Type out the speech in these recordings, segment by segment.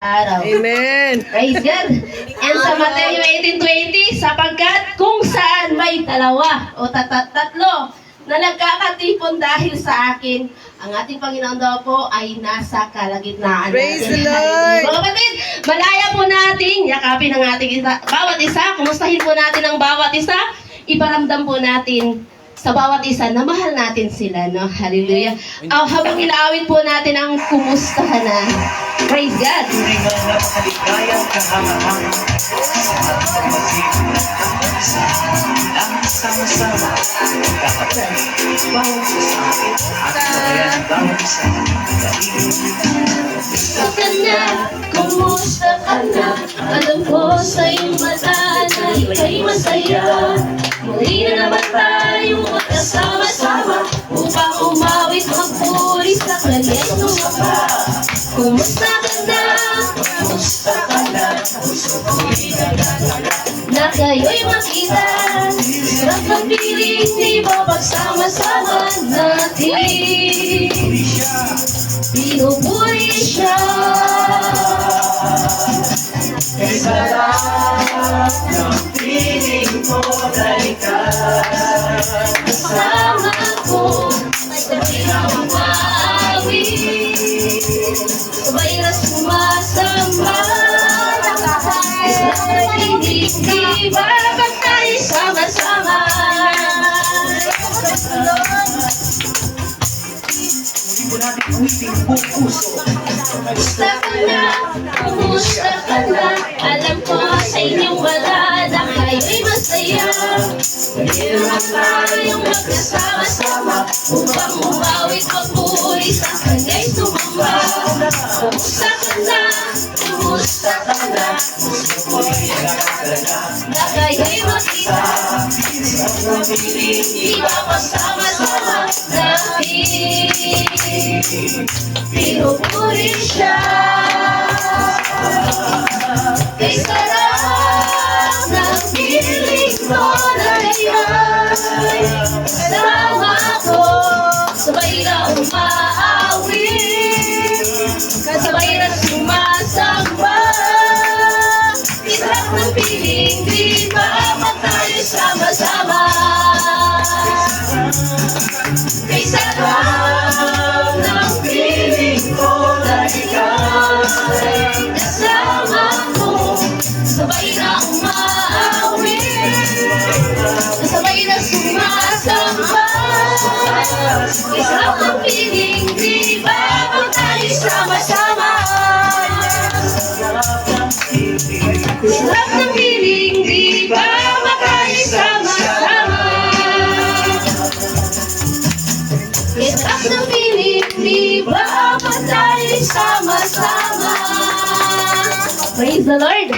araw. Amen. Praise God. And sa Mateo 18:20, sapagkat kung saan may dalawa o tatlo na nagkakatipon dahil sa akin, ang ating Panginoon daw po ay nasa kalagitnaan Praise natin. the Lord. Mga kapatid, malaya po natin, yakapin ang ating bawat isa, kumustahin po natin ang bawat isa, iparamdam po natin sa bawat isa na mahal natin sila, no? Hallelujah. Habang inaawit po natin ang kumustahan na. Praise God. Tunay na napakaligayang kahanga-hanga sa pagmamasid lang sama-sama kakapit bawat isa at kabayan bawat isa Kumusta ka na? Kumusta ka na? Alam ko sa iyong mata na ika'y masaya. Muli na naman tayong magkasama-sama upang umawit magpuri sa kanyang lumapa. Kumusta ka na? Kumusta ka na? Gusto ko'y nagdadala Na kayo'y makita. Sarap ng piling, di ba pagsama-sama natin? Pinupuri siya. Kay sarap ng piling mo na ikaw Kasama ko, sabay na umawit, sabay na sumasamba. Hindi ba pag tayo sama-sama? Muli mo natin awiting buong puso. Kumusta ka na? Kumusta ka na? Alam ko sa inyong wala na kayo'y masaya. Hindi naman tayong magkasama-sama upang umawit magpuri sa kanya'y sumamba. Kumusta ka na? Kumusta ka na? Gusto ko'y nagdadala Na kayo'y makita. Di ba masama-sama natin? Pinupuri siya. Kay sarap ng piling ko na iya'y kasama ko. Sabay na umaawit, kasabay na sumasamba. Sarap ng piling, di ba pa tayo sama-sama? Kay sarap ng piling ko na ika'y kasama ko. Sabay na umaawit, sabay na sumasamba. Kay sarap ng piling, di ba pa tayo sama-sama? Sarap ng piling, di ba pa tayo sama-sama? Sarap ng piling, di ba pa tayo sama-sama? Praise the Lord!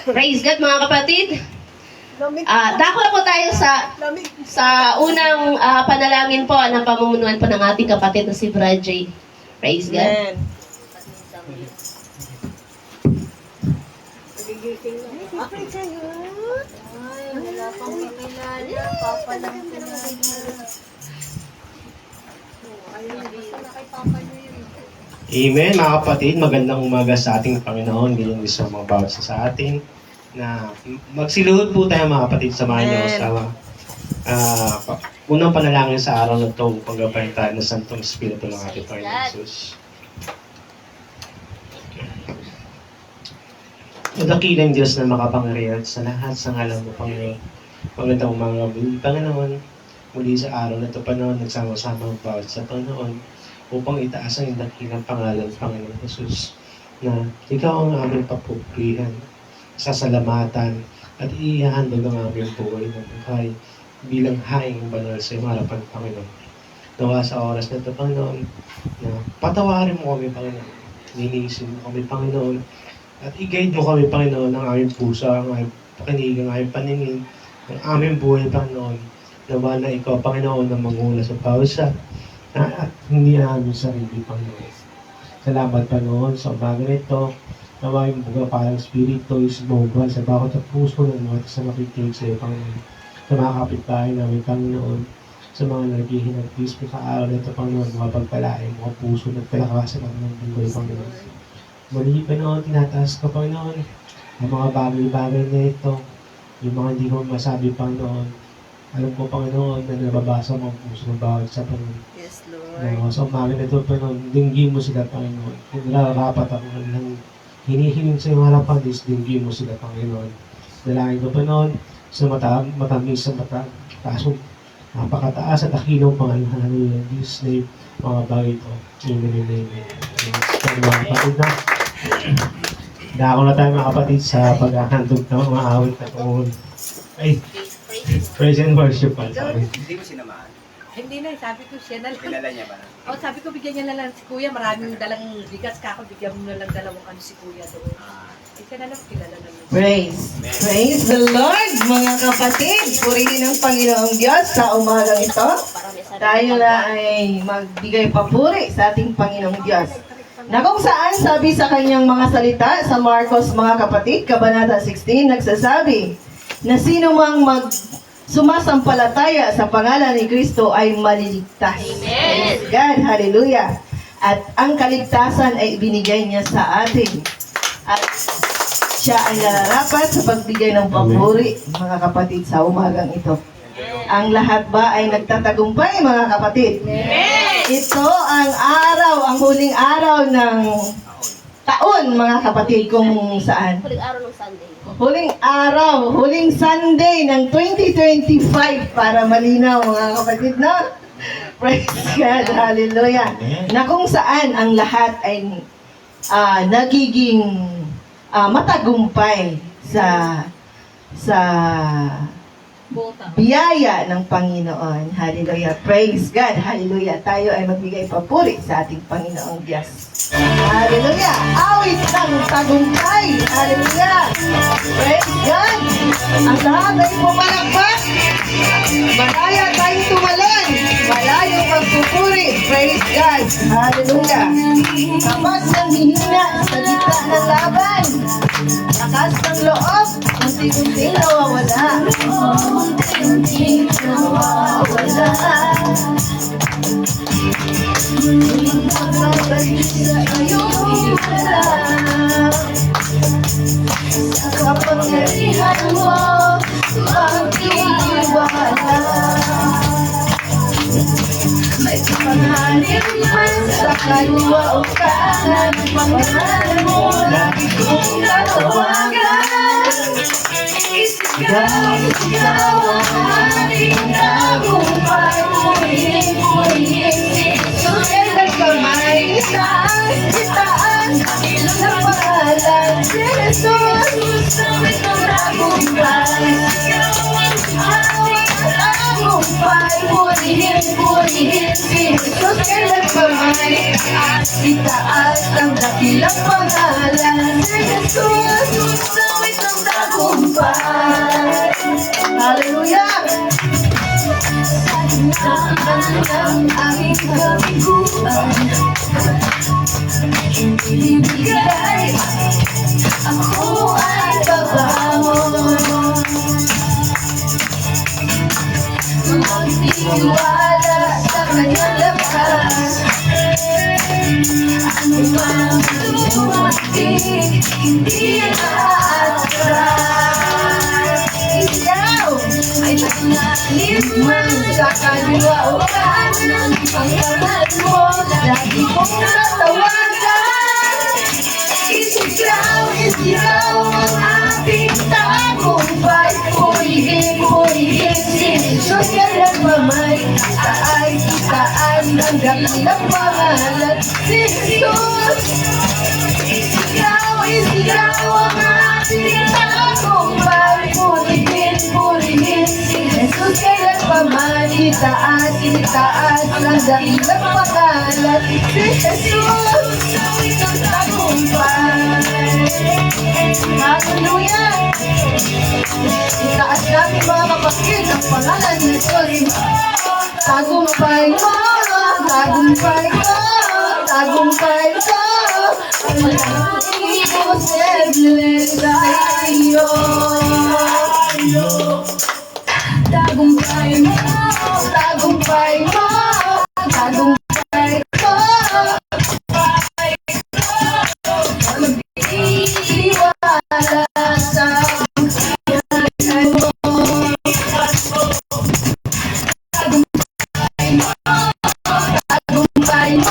Praise God mga kapatid! Dako na po tayo sa unang panalangin po ng pamumunuan po ng ating kapatid na si Brad J. Praise God! Amen. Wala pang kakilala, papa lang pinakilala. Amen, mga kapatid. Magandang umaga sa ating Panginoon. Ganyan din sa mga bawat isa sa atin. Na magsiluhod po tayo mga kapatid. Samahan niyo Amen. sa unang panalangin sa araw na ito upang gabayan tayo ng Santong Espiritu ng ating Panginoon Jesus. Madakilang Diyos na makapangyarihan sa lahat sa ngalan mo, Panginoon. Magandang umaga muli, Panginoon. Muli sa araw na ito, Panginoon, nagsama-sama ang bawat sa Panginoon upang itaas ang dakilang pangalan, Panginoon Jesus, na ikaw ang aming papupurihan, sasalamatan, at ihahandog ang aming buhay na buhay bilang haing banal sa iyong harapan, Panginoon. Nawa sa oras na ito, Panginoon, na patawarin mo kami, Panginoon. Linisin mo kami, Panginoon, at i-guide mo kami, Panginoon, ng aming puso, ang aming pakinig, ang aming paningin, ang aming buhay, Panginoon. Nawa na ikaw, Panginoon, na manguna sa pausa at hindi namin sarili, Panginoon. Salamat, Panginoon, sa umaga na ito. Nawa yung buga parang spirito, is bumaba sa bawat at puso ng mga sa makikinig sa iyo, Panginoon. Sa mga kapitbahay namin, Panginoon. sa mga naghihinagpis mo sa araw na ito, Panginoon, mapagpalain mo ang puso at kalakasan ng buhay, Panginoon. Muli, Panginoon, tinataas ka, Panginoon, ang mga bagay-bagay na ito, yung mga hindi ko masabi, Panginoon. Alam ko, Panginoon, na nababasa mo ang puso ng bawat sa Panginoon. Yes, Lord. No, sa umaga na ito, Panginoon, dinggin mo sila, Panginoon. Kung nararapat ako ng hinihiling sa iyong harapan, dinggin mo sila, Panginoon. Dalangin ko, Panginoon, sa matamis, sa taasong napakataas at dakilang pangalan ng Jesus name, mga bagay ito. Amen and amen. Mga kapatid na, dako na tayo mga kapatid sa paghahandog ng mga awit na tungkol. Ay, praise and worship pa. Sorry. Hindi mo sinamaan? Hindi na, sabi ko siya na lang. Kilala niya ba? Oh, sabi ko bigyan niya na lang si Kuya, maraming dalang bigas ka ako, bigyan mo na lang dalawang ano si Kuya doon. Eh, siya na lang, kilala na lang. Praise the Lord, mga kapatid. Purihin ang Panginoong Diyos sa umagang ito. Tayo na ay magbigay papuri sa ating Panginoong Diyos. Na kung saan sabi sa kanyang mga salita sa Marcos, mga kapatid, Kabanata 16, nagsasabi na sino mang sumasampalataya sa pangalan ni Kristo ay maliligtas. Amen. Praise God, hallelujah. At ang kaligtasan ay ibinigay niya sa atin. At siya ay nararapat sa pagbigay ng papuri, mga kapatid, sa umagang ito. Ang lahat ba ay nagtatagumpay, mga kapatid? Ito ang araw, ang huling araw ng taon, mga kapatid, kung saan. Huling araw ng Sunday. Huling araw, huling Sunday ng 2025, para malinaw, mga kapatid, no? Praise God, hallelujah. Na kung saan ang lahat ay nagiging matagumpay sa Bota. biyaya ng Panginoon. Hallelujah. Praise God. Hallelujah. Tayo ay magbigay papuri sa ating Panginoong Diyos. Hallelujah. Awit ng tagumpay. Hallelujah. Praise God. Ang lahat ay pumalakpak. Malaya tayong tumalon. Malayong magpupuri. Praise God. Hallelujah. Kapag nanghihina sa gitna ng laban, lakas ng loob, unti-unti nawawala. Unti-unti nawawala. Magbabalik sa iyong wala. Sa kapangyarihan mo, magtiwala. May pangalim man sa kaliwa o kanan, pangalan mo lagi kong tatawagan. Isigaw, isigaw ang ating tagumpay. Purihin, purihin, susunod kamay. Itaas, itaas, ilang pangalan. Si Jesus, susunod ng tagumpay. Tagumpay, purihin, purihin, si Jesus kailan kamay. Itaas ang dakilang pangalan. Si Jesus, susunod ng tagumpay. Hallelujah! Sa ng aking kabiguan, ibigay, ako ay babangon. Magtiwala sa kanyang lakas. Ano man dumating, hindi aatras. Ikaw ay nangalim man sa kaliwa o kanan. Pangalan mo, lagi kong natawagan. Isigaw, isigaw ang ating tagumpay. Purihin, purihin, si Jesus kailan mamay. Itaay, itaay, ang dakilang pangalan. Si Jesus, isigaw, isigaw ang ating tagumpay. Purihin, purihin, si Jesus kailan mamay. Itaas, itaas, ang dakilang pangalan. Si Jesus, ang tagumpay. Hallelujah! Itaas natin mga kapatid ang pangalan ni Jesus. Tagumpay ko, tagumpay ko, tagumpay ko. Ang imposible sa iyo. tagumpay mo, tagumpay mo, tagumpay ko. Magtitiwala sa buhay mo. Tagumpay mo,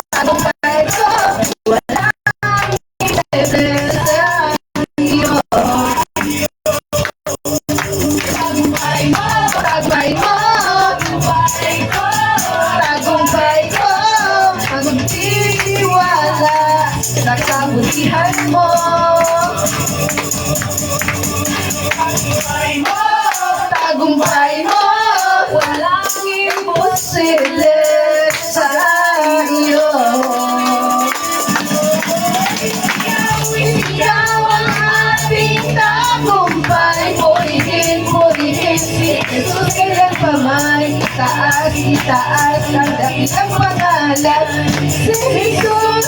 tagumpay ko. Walang ibe sa iyo. Tagumpay mo, tagumpay mo, tagumpay ko. Magtitiwala sa kabutihan mo. Tagumpay mo, walang imposible sa iyo. Ikaw ang ating tagumpay, purihin, purihin si Jesus kailan pa man. Itaas, itaas ang dakilang pangalan, si Jesus.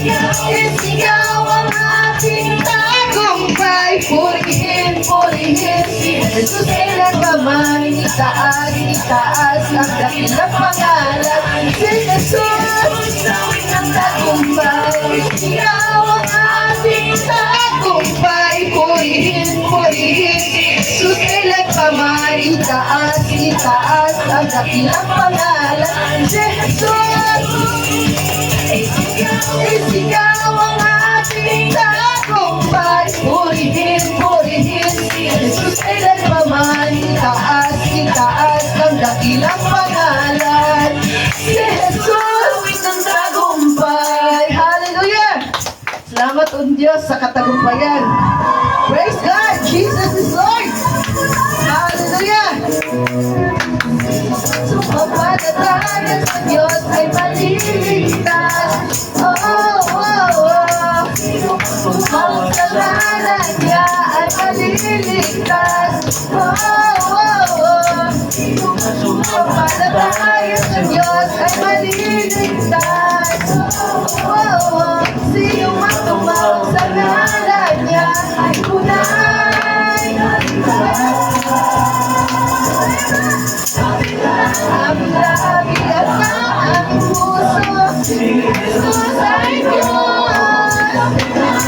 Ikaw ang ating tagumpay, purihin, purihin si Jesus kailan pa man. Itaas, itaas ang dakilang pangalan, si Jesus. Ang tagumpay, ikaw ang ating tagumpay, purihin, purihin si Jesus kailan pa man. Itaas, itaas ang dakilang pangalan, si Jesus. Ikaw ang ating tagumpay, purihin, purihin si Jesus kailan pa man. Itaas, itaas ang dakilang pangalan, si Jesus ang tagumpay. Hallelujah! Salamat ang Diyos sa katagumpayan. Praise God! Jesus is Lord! Hallelujah! Sumapalataya sa Diyos ay maliligtas. Oh, oh, oh. Sumapalataya niya ay maliligtas. Oh, oh, oh. Sumapalataya sa Diyos ay maliligtas. Oh, oh. Sino man tumawag sa ngalan niya ay tunay. Labi-labi at ang puso, Jesus ay Diyos.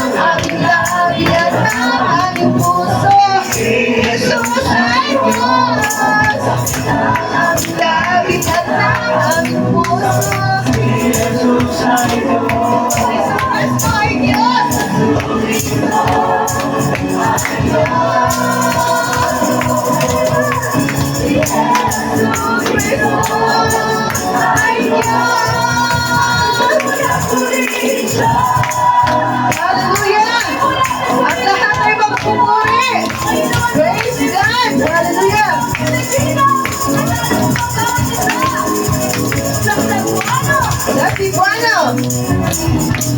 Labi-labi at ang puso, Jesus ay Diyos. Labi-labi at ang puso, Jesus ay Diyos. Jesus ay Diyos. Hallelujah! At lahat ay magpupuri! Praise God! Hallelujah! Sa Cebuano!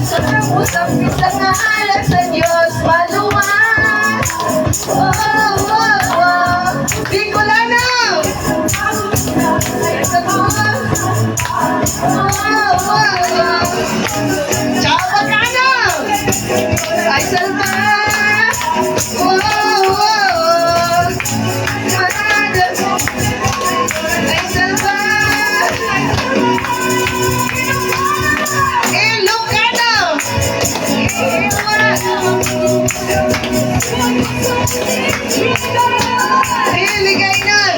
Sa usap kita nga alam sa Diyos maluwas! Oh, oh, oh! Bicolano! Chabacano! Ay Salva! Ay Salva! Ilocano! Hiligaynon!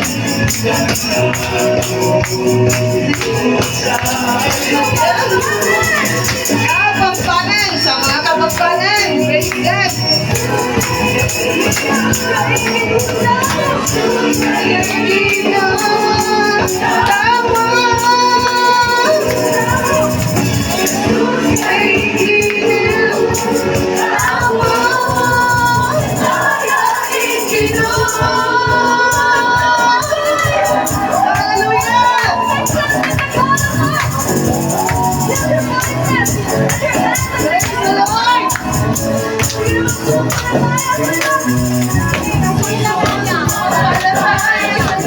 Kapampangan sa mga kapampangan. Praise God. Dito, tama.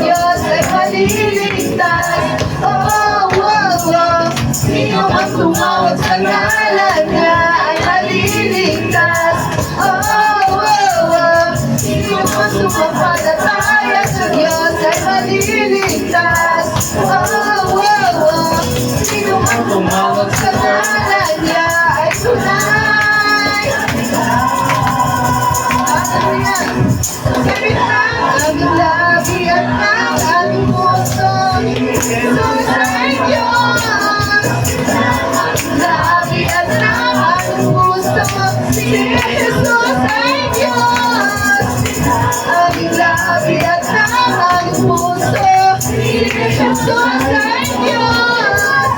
Diyos ay maliligtas. Oh, oh, oh. Sino man tumawag sa ngalan niya ay maliligtas. Oh, oh, oh. Ang tumawag sa Pangalan niya ay tunay. Ano yan? Ang labi at ang aming puso. Jesus ay Diyos. Ang labi at ang aming puso. Si Jesus ay Diyos. Ang labi at ang aming puso. Si Jesus ay Diyos.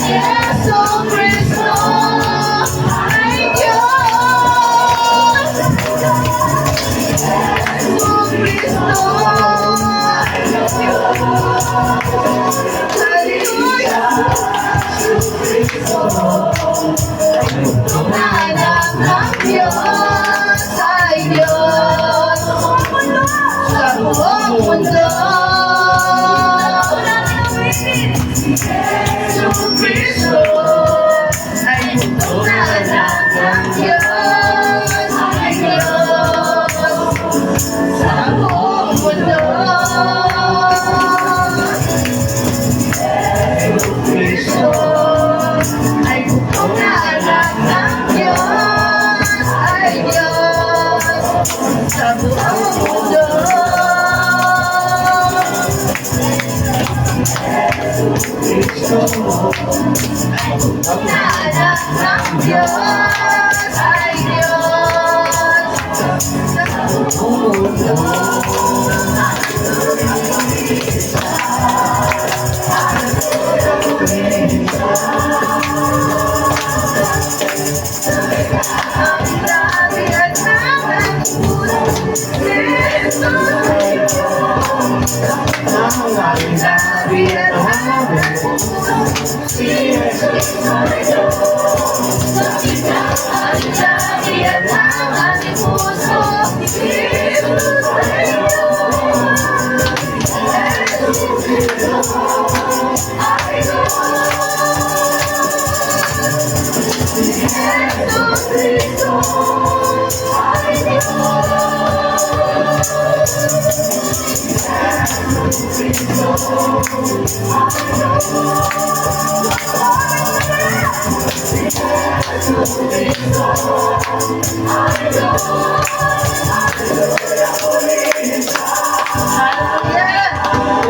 Yesu Cristo ay Diyos. Yesu Cristo ay Diyos. Hallelujah. Ang anak ng Diyos ay Diyos sa buong mundo. Yesu Cristo ay bugtong na anak ng Diyos ay Diyos sa buong mundo. Yesu Cristo ay bugtong na anak ng Diyos ay Diyos sa buong mundo. Ang anak ng Diyos ay Diyos sa buong mundo. Ang labi at ang aming puso. Jesus ay Diyos. Ang labi at ang aming puso. Si Jesus ay Diyos. Ang labi at ang aming puso. Si Jesus ay Diyos. Jesus ay Diyos. Jesus Cristo ay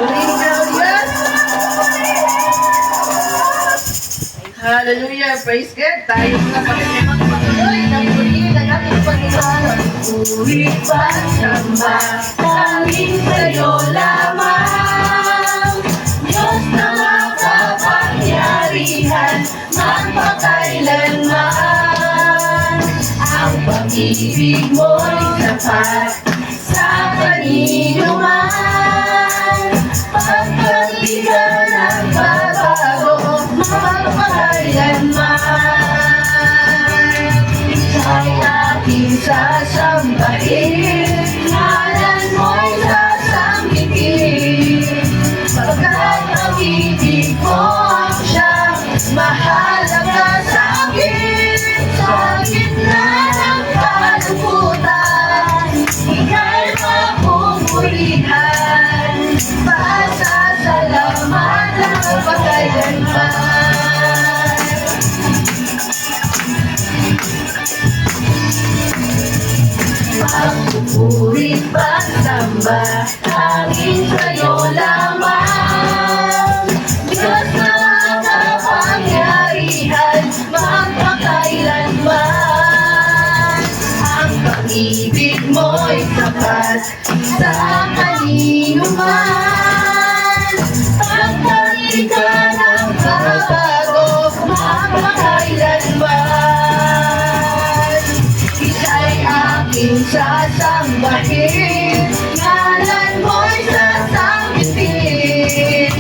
Hallelujah! Praise God! Tayo na patuloy ng muli ng ating pagkakaroon. Puri pagsamba, tanging sa'yo lamang. Diyos na makapangyarihan, magpakailanman. Ang pag-ibig mo'y sapat sa kanino man. Pagkatigan ang babago, magpakailanman. Ika'y aking sasambahin, ngalan mo'y sasambitin. Pagkat ang ibig mo ang siyang mahalaga sa akin. Sa gitna ng kalungkutan, ika'y mapupurihan. Pasasalamatan magpakailanman. Pagpupuri, pagsamba, tanging sa'yo lamang. Diyos na makapangyarihan, magpakailanman. Ang pag-ibig mo'y sapat sa kanino man. Pagkatigan ang babago, magpakailanman. Ika'y aking sasambahin, ngalan mo'y sasambitin.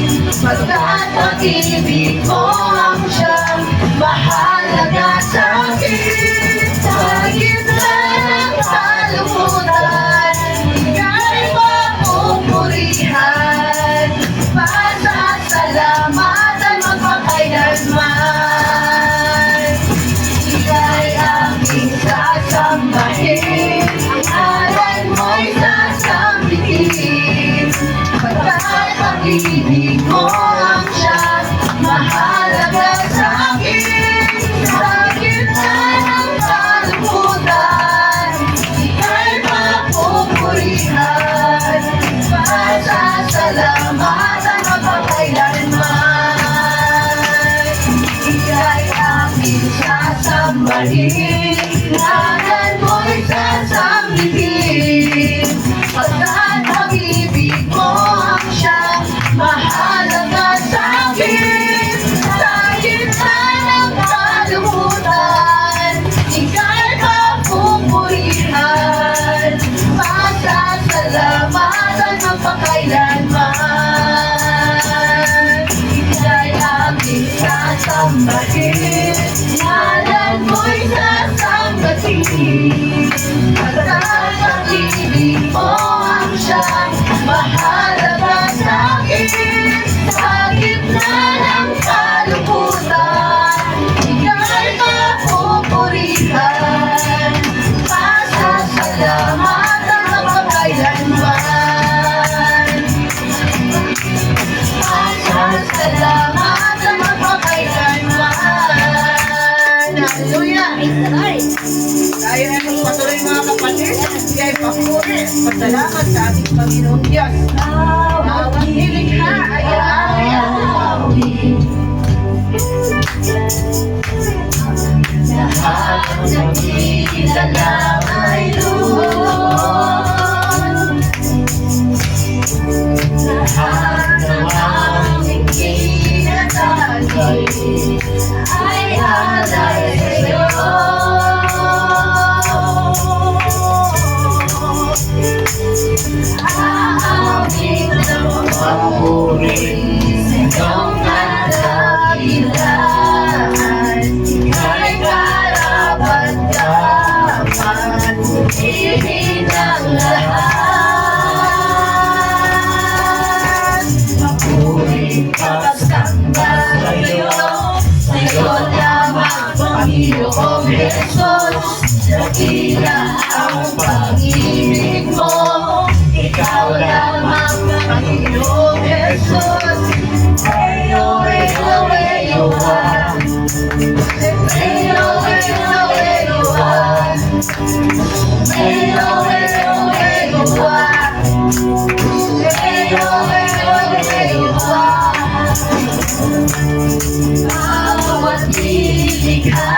Pagkat pag-ibig mo ang siyang mahalaga sa akin. Sa gitna ng kalungkutan, ika'y mapupurihan. Pasasalamatan magpakailanman. Ika'y aking sasambahin, ngalan mo'y sasambitin. Pagkat pag-ibig mo ang siyang mahalaga sambahin, ngalan mo'y sasambihin. Pagkat pag-ibig mo ang siyang mahalaga sa'kin. Sa gitna ng kalungkutan, ika'y papupurihan. Masasalamatan magpakailanman. Ika'y aking sasambahin, ngalan mo'y sasambahin. Pagkat pag-ibig mo ang siyang mahalaga sa'kin. Sa gitna ng kalungkutan, ika'y papupurihan. Masasalamatan magpakailanman. Masasalamatan magpakailanman. Hallelujah! Tayo ay magpatuloy mga kapatid. Bigay papuri. Pasalamat sa ating Panginoon Diyos. Bawat nilikha ay aawit. Lahat ng kilala ay doon. Lahat ng aming kinatagay ay alay sa'yo. Aawit ng papuri sa iyong kadakilaan. Ika'y karapat-dapat, ibig ang lahat. Papuri pagsamba sa'yo, sa'yo lamang Panginoong Jesus. Dakila ang pag-ibig mo, ikaw lamang Panginoong Jesus. Eyo, eyo, eyo, eyo, eyo, eyo, eyo, eyo, bawat nilikha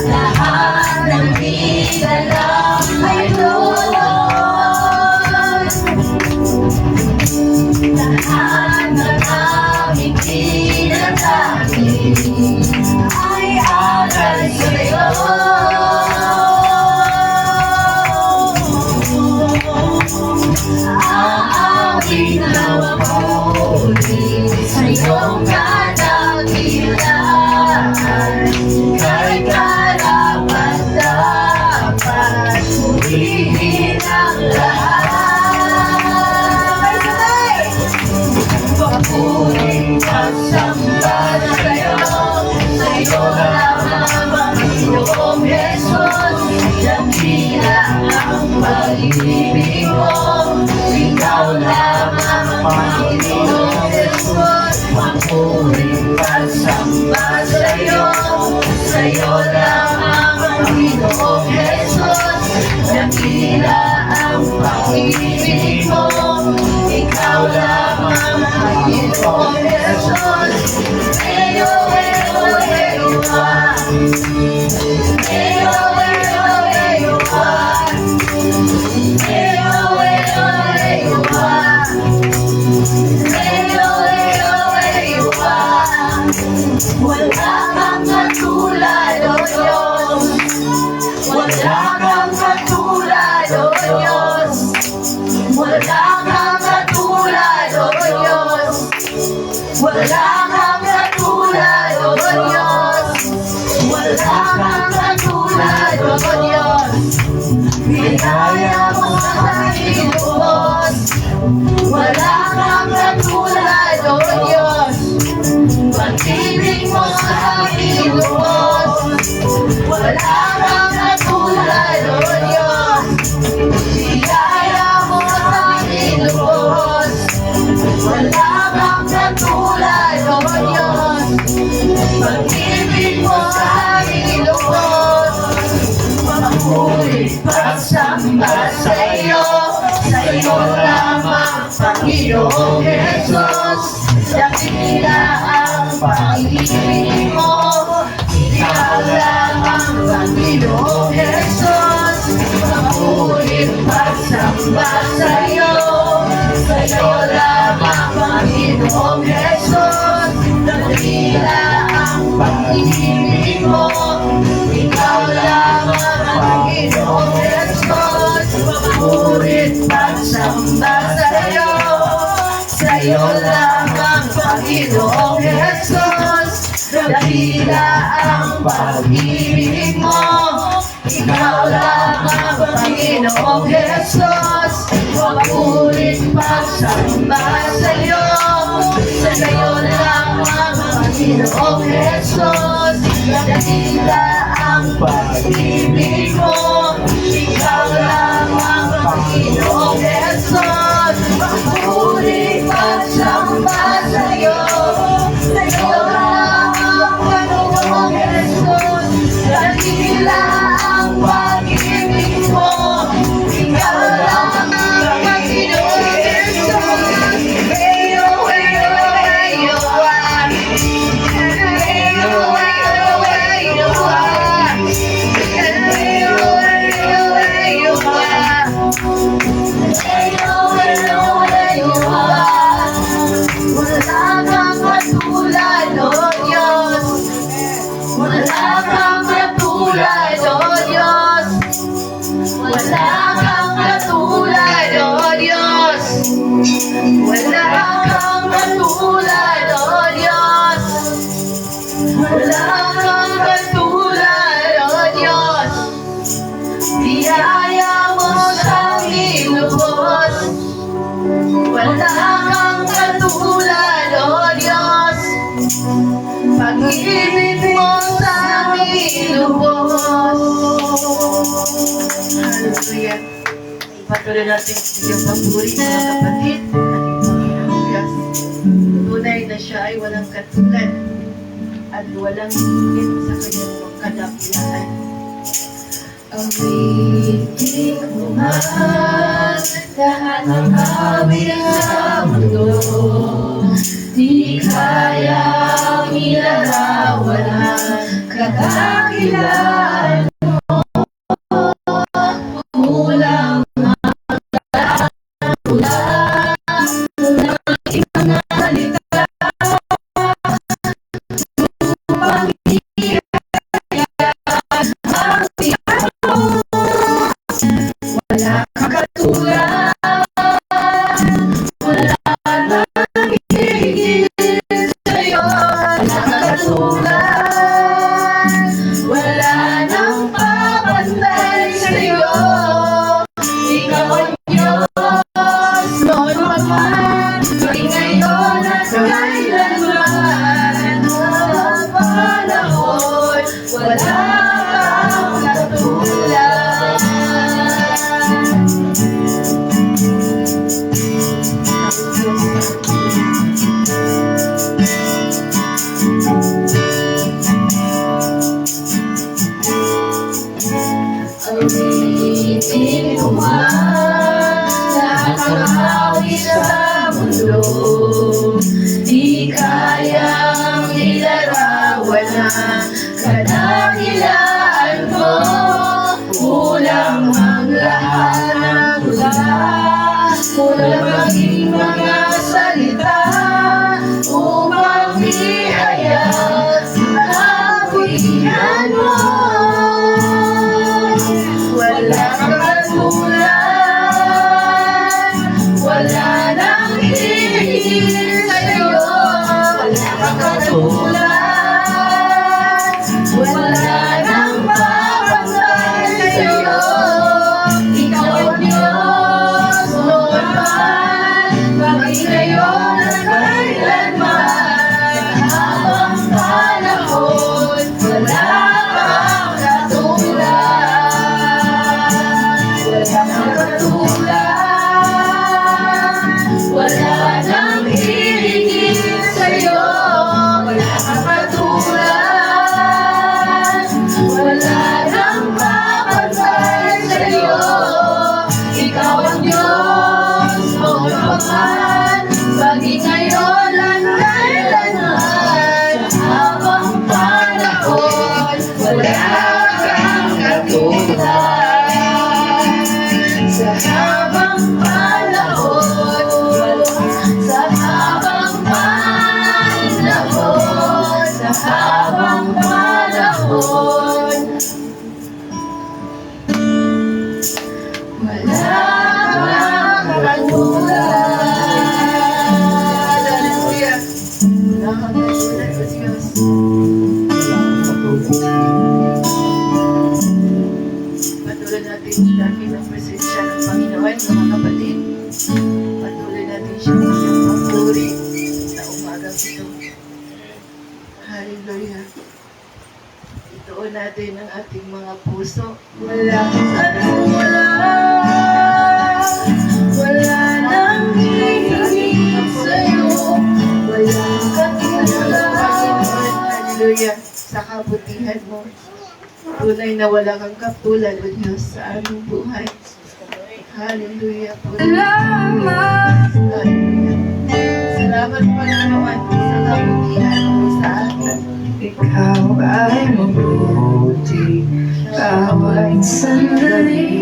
lahat ng kilala ay doon. Lahat ng aming kinatagin ay alay sa'yo. Aawit ng papuri sa iyong kadakilaan. Ika'y karapat-dapat, purihin ang lahat. Papuri pagsamba sa'yo, sa'yo lamang Panginoong Jesus. Dakila ang pag-ibig mo, ikaw lamang Panginoong Jesus. Papuri pagsamba sa'yo, sa'yo lamang Panginoong Jesus. Dakila ang pag-ibig mo, ikaw lamang Panginoong Jesus. Eyo, eyo, eyo, eyo, eyo, eyo, wala kang katulad, O Diyos. Wala kang katulad, O Diyos. Wala kang katulad, O Diyos. Wala kang katulad, O Diyos. Wala kang katulad, O Diyos. Binaya mo sa aking lubos. Wala kang katulad, O Diyos. Pag-ibig mo sa aking lubos. Wala kang katulad, O Diyos. Binaya mo sa aking lubos. Wala kang katulad, O Diyos. Pag-ibig mo sa aking lubos. Papuri pagsamba sa'yo, sa'yo lamang Panginoong Jesus. dakila ang pag-ibig mo. Ikaw lang ang Panginoong Jesus, mapulit pagsamba sa'yo. Sa'yo lang ang Panginoong Jesus, dakila ang pag-ibig mo. Ikaw lang ang Panginoong Jesus, mapulit pagsamba sa'yo. Sa'yo lang ang Panginoong Jesus, dakila ang pag-ibig mo. Ikaw lang ang Panginoong Jesus, mapulit pagsamba sa'yo. Sa'yo lang ang Panginoong Jesus, dakila ang pag-ibig mo. Ikaw lang ang Panginoong Jesus, mapulit pagsamba sa'yo. Sa'yo lang ang Panginoong Jesus, dakila ang pag-ibig mo. Ikaw lang ang Panginoong Jesus. Eyo, eyo, eyo, ah. Eyo, eyo, eyo, ah. Eyo, eyo, eyo, ah. Eyo, eyo, eyo, ah. Wala kang katulad, oh Diyos. Wala kang katulad, oh Diyos. Wala kang katulad, oh Diyos. Wala kang katulad, oh Diyos. Wala kang katulad, oh Diyos. Biyaya mo siyang inubos. Wala kang katulad, oh Diyos. Pag-ibig mo sa amin lubos. Hallelujah. Patuloy natin yung papuri mga kapatid. Ating Panginoong Diyos. Tunay na siya ay walang katulad at walang higit sa kanyang kadakilaan. Awitin mo man lahat ng awit sa mundo. Di kayang ilarawan ang kadakilaan mo. Kulang wala kang katulad, wala nang higit sa'yo. Wala kang katulad, wala nang papantay sa'yo. Ikaw ang Diyos, noon pa man, maging ngayon at kailanman. Walang panahon, wala kang katulad. Awitin mo man lahat ng awit sa mundo. Di kayang ilarawan ang kadakilaan mo. Kulang ang lahat ng ulan, kulang maging mga salita upang ihayag ang kawihan mo. Wala kang katulad, wala nang higit sa'yo. Wala kang katulad, ipagkaloob natin ang ating mga puso. Wala nang hihingin sa'yo, walang katulad. Hallelujah. Sa kabutihan mo. Tunay na wala kang katulad, O Diyos, sa aming buhay. Hallelujah. Salamat. Hallelujah. Salamat Panginoon sa kabutihan mo sa amin. Ikaw ay mabuti, bawat sandali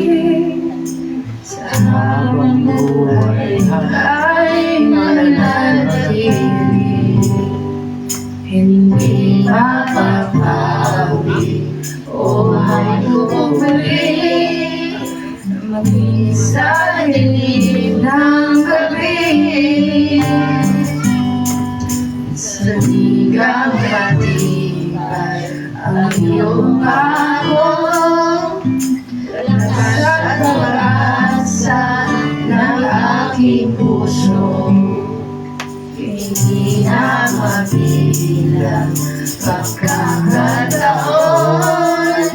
sa habang buhay ay mananatili. Hindi mapapawi o mahuli, maging sa dilim ng gabi. Sa ligang matibay ang iyong ako, lakas at pag-asa ng aking puso. Hindi na mabilang pagkakataon,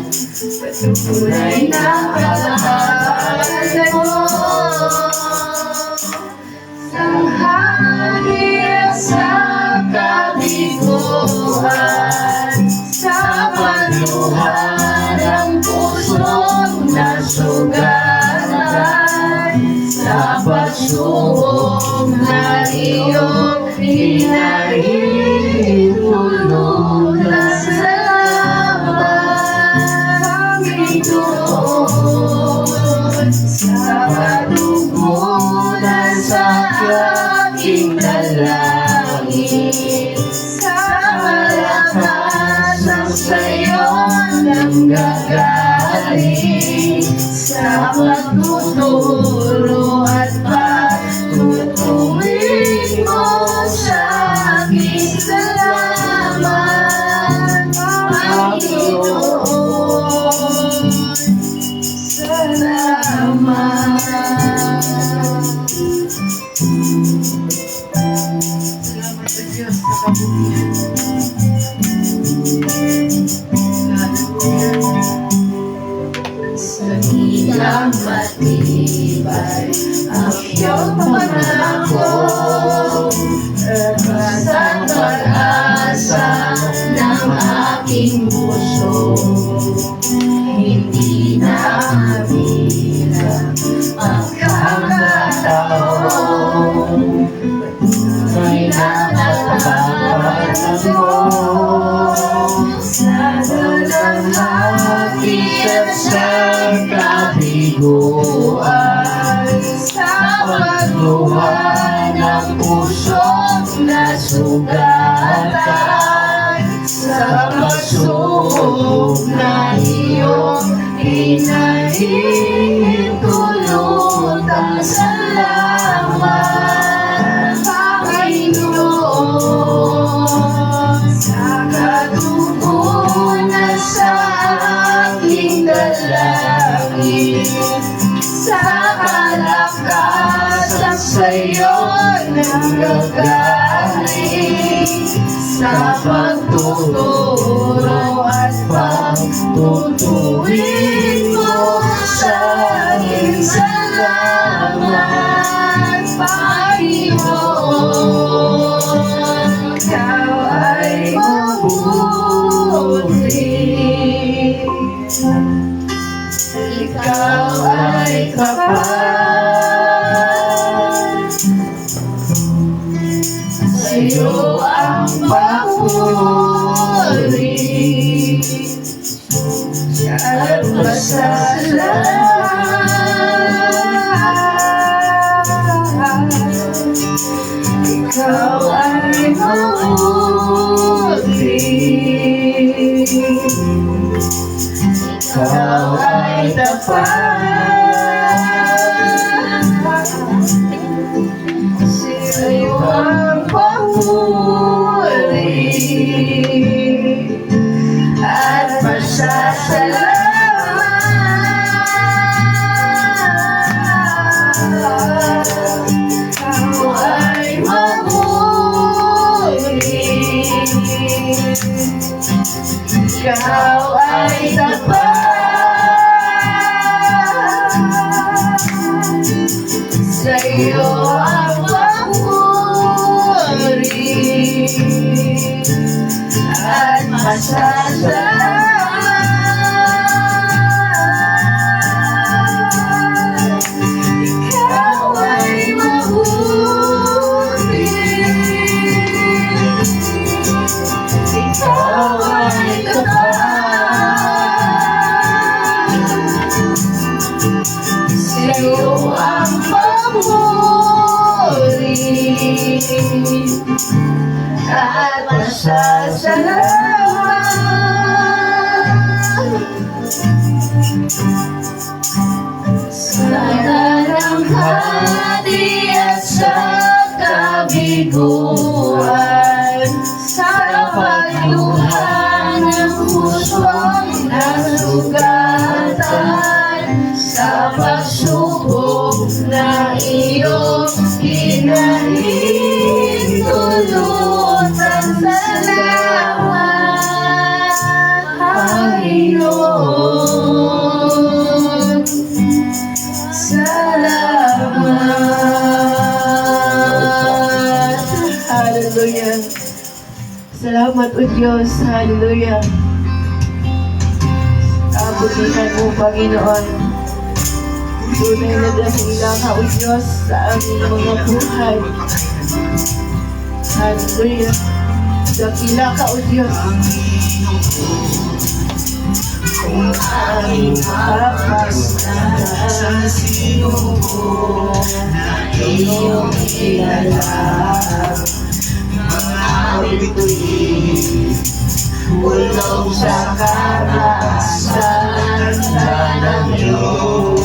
patuloy na pagmamahal mo. Sa hangin sa kabiguan, sa panuhan ng pusong nasugatan, sa pagsubok na iyong hinahintulot na salamat, Panginoon, sa kadugunan sa aking dalangin, sa malakas ng sayo nanggagaling, sa pagtuturo at pagtutuwid mo sa aking salamat, Panginoon. Salamat. Salamat sa Diyos sa kabutihan. Hallelujah. Sa hilang matibay ang iyong pangako, lakas at pag-asa ng aking puso. Hindi na mabilang pagkakataon, patuloy na nagpapalas mo. Sa dalamhati at sa kabiguan, sa pagluha ng pusong nasugatan, sa pagsubok na iyong hinahintulot ang salamat, Panginoon, sa katugunan sa aking dalangin, sa kalakas ang sayo nanggagaling, sa pagtuturo at pagtutuwid mo sa aking salamat, Panginoon. Ikaw ay mabuti, ikaw ay tapat, sa'yo ang papuri at pasasalamat. Ikaw ay mabuti, ikaw ay tapat, sa'yo ang papuri at pasasalamat. Ikaw ay mabuti, ikaw ay pasasalamat. Ikaw ay mabuti. Ikaw ay kapal. Sa'yo ang papuri at pasasalamat. Sa talanghati at sa kabiguan, sa pagluha ng pusong nasugatan, sa pagsubok na iyong hinahintulutan. Salamat, Panginoon. Salamat. Hallelujah. Salamat o Diyos. Hallelujah. Kabutihan mo, Panginoon. Tunay na dakila ka o Diyos sa aming mga buhay. Hallelujah. Dakila ka o Diyos. Kung aming mapasnahan sa sinuko na iyong ilalang, mga bituin bulong sa karanasan ng iyong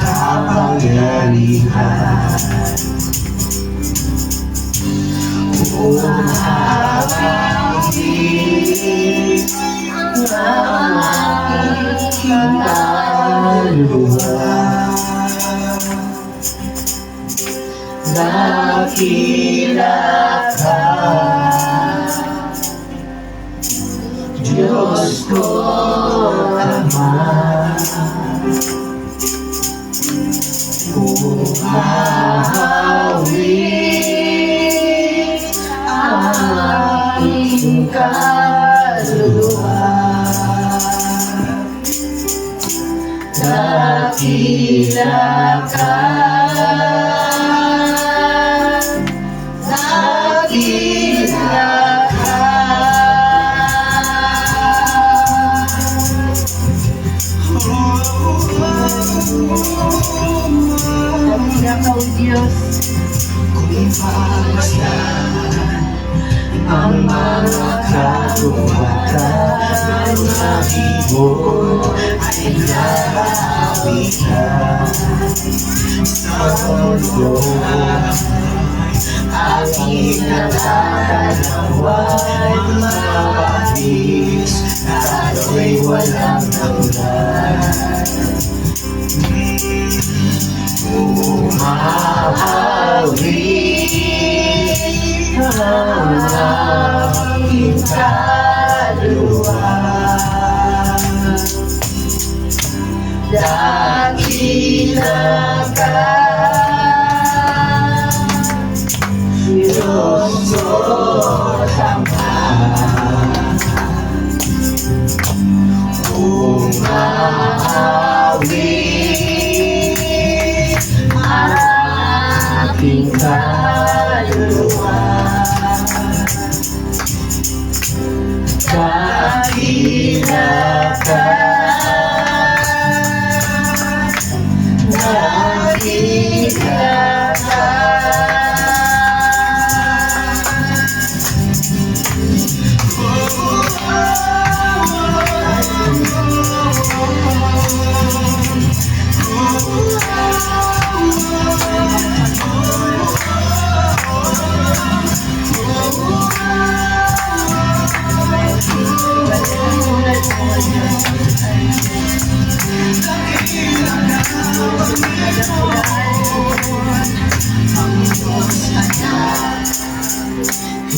kapangyarihan. Umahawin ang aking kaluluwa. Dakila ka, Diyos ko Ama. Umahawin ang aking kaluluwa. Dakila ka, dakila ka. Dakila ka, O Diyos. Kung pamasdan ang mga kagubatan na ibon ay narawitan sa mundo, aking nagkakalawan mawawis, tayo'y walang nagulan. Umahawin ang aking kaluluwa. Dakila ka, Diyos ko Ama. Umahawin ang aking kaluluwa. Dakila ka, dakila ka.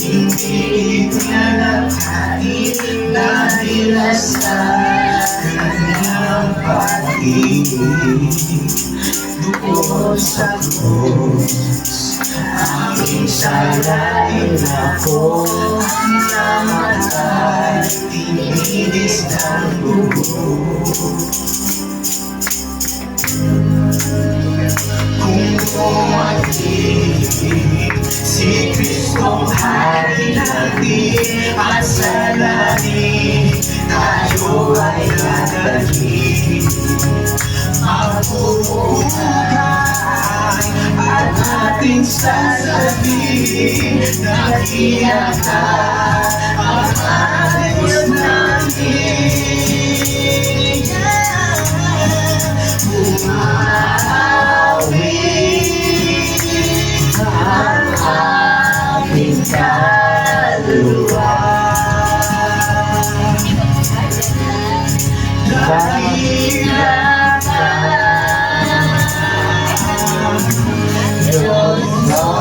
Hindi itinalahain dahil sa kanyang pag-ibig. Doon sa krus, aming salain ako namatay, tinilis ng buhok. Kung dumating si Kristong Hari natin at sa langit tayo ay dadalhin, magpupunan at ating sasabihin, dakila ka ang ayos namin. Ang aming kaluluwa, dakila ka, Diyos mo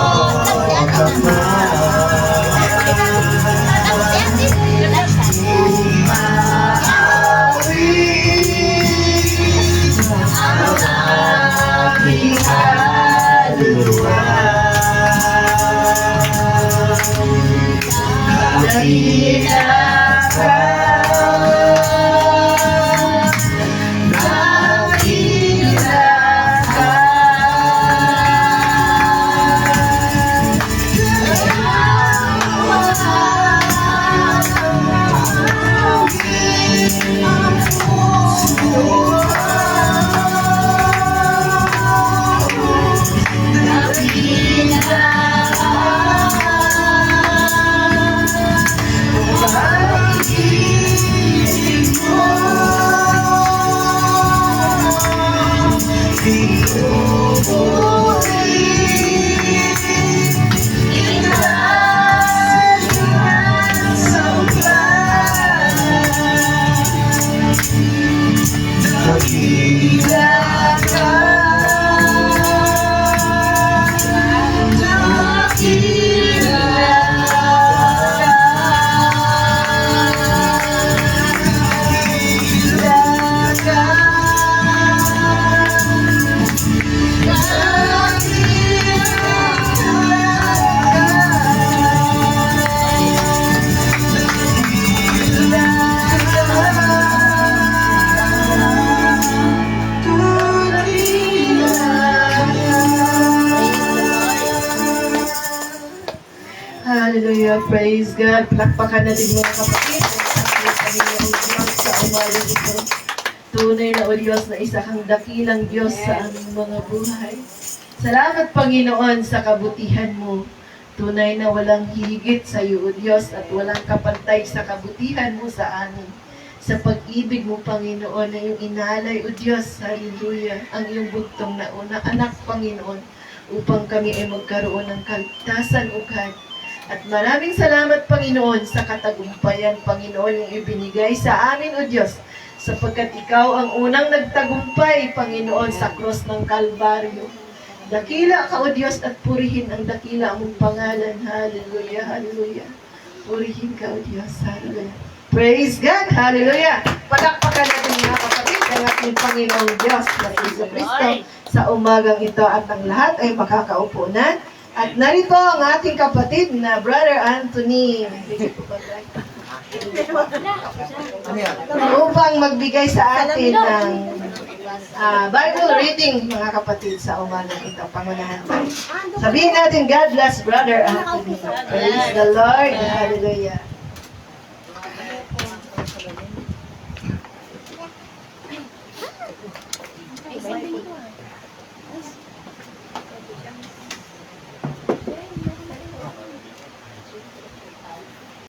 Hallelujah, praise God. Palakpakan natin mga kapatid. Ang Panginoong Diyos sa umagang ito. Tunay na o Diyos na isa kang dakilang Diyos sa aming mga buhay. Salamat Panginoon sa kabutihan mo. Tunay na walang higit sa iyo o Diyos at walang kapantay sa kabutihan mo sa amin. Sa pag-ibig mo Panginoon na iyong inalay o Diyos, hallelujah, ang iyong buntong na una anak Panginoon upang kami ay magkaroon ng kaligtasan o God. At maraming salamat, Panginoon, sa katagumpayan, Panginoon, yung ibinigay sa amin, O Diyos, sapagkat Ikaw ang unang nagtagumpay, Panginoon, sa cross ng Kalbaryo. Dakila ka, O Diyos, at purihin ang dakila mong pangalan. Hallelujah, hallelujah. Purihin ka, O Diyos. Hallelujah. Praise God, hallelujah. Palakpakan natin mga kapatid, ang ating Panginoong Diyos, na Iso Cristo, sa umagang ito at ang lahat ay makakaupo na. At narito ang ating kapatid na Brother Anthony upang magbigay sa atin ng Bible reading, mga kapatid, sa umagang ito. Pangunahan tayo. Sabihin natin, God bless Brother Anthony. Praise the Lord. Hallelujah.